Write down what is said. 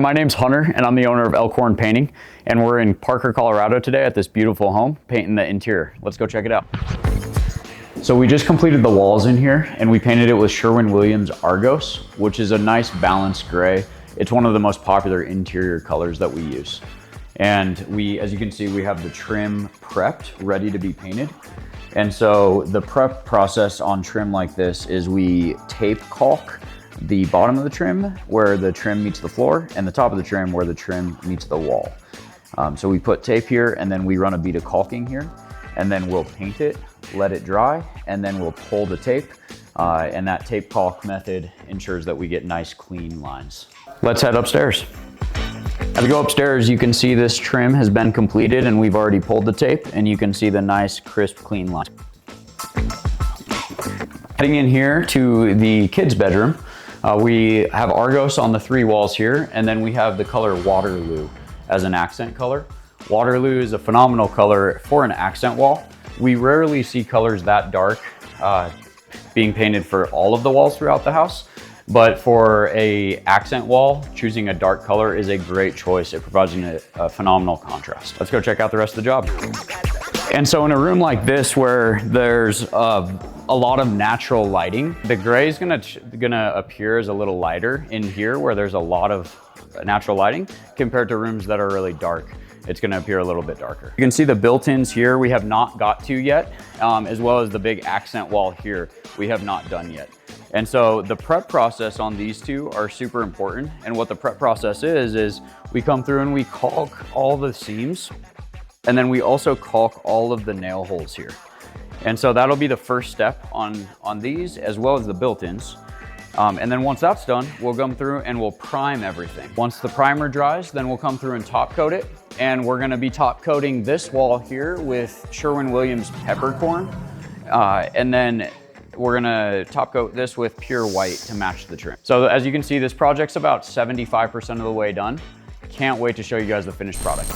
My name's Hunter and I'm the owner of Elk Horn Painting, and we're in Parker, Colorado today at this beautiful home painting the interior. Let's go check it out. So we just completed the walls in here and we painted it with Sherwin-Williams Argos, which is a nice balanced gray. It's one of the most popular interior colors that we use. And as you can see, we have the trim prepped, ready to be painted. And so the prep process on trim like this is we tape caulk the bottom of the trim where the trim meets the floor and the top of the trim where the trim meets the wall. So we put tape here and then we run a bead of caulking here and then we'll paint it, let it dry, and then we'll pull the tape. And that tape caulk method ensures that we get nice clean lines. Let's head upstairs. As we go upstairs, you can see this trim has been completed and we've already pulled the tape and you can see the nice crisp clean line. Heading in here to the kids' bedroom, we have Argos on the 3 walls here, and then we have the color Waterloo as an accent color. Waterloo is a phenomenal color for an accent wall. We rarely see colors that dark being painted for all of the walls throughout the house, but for a accent wall, choosing a dark color is a great choice. It provides a phenomenal contrast. Let's go check out the rest of the job. And so in a room like this where there's a lot of natural lighting, the gray is gonna appear as a little lighter in here where there's a lot of natural lighting compared to rooms that are really dark. It's gonna appear a little bit darker. You can see the built-ins here we have not got to yet, as well as the big accent wall here we have not done yet. And so the prep process on these two are super important. And what the prep process is we come through and we caulk all the seams, and then we also caulk all of the nail holes here. And so that'll be the first step on these as well as the built-ins. And then once that's done, we'll come through and we'll prime everything. Once the primer dries, then we'll come through and top coat it. And we're gonna be top coating this wall here with Sherwin-Williams peppercorn. And then we're gonna top coat this with pure white to match the trim. So as you can see, this project's about 75% of the way done. Can't wait to show you guys the finished product.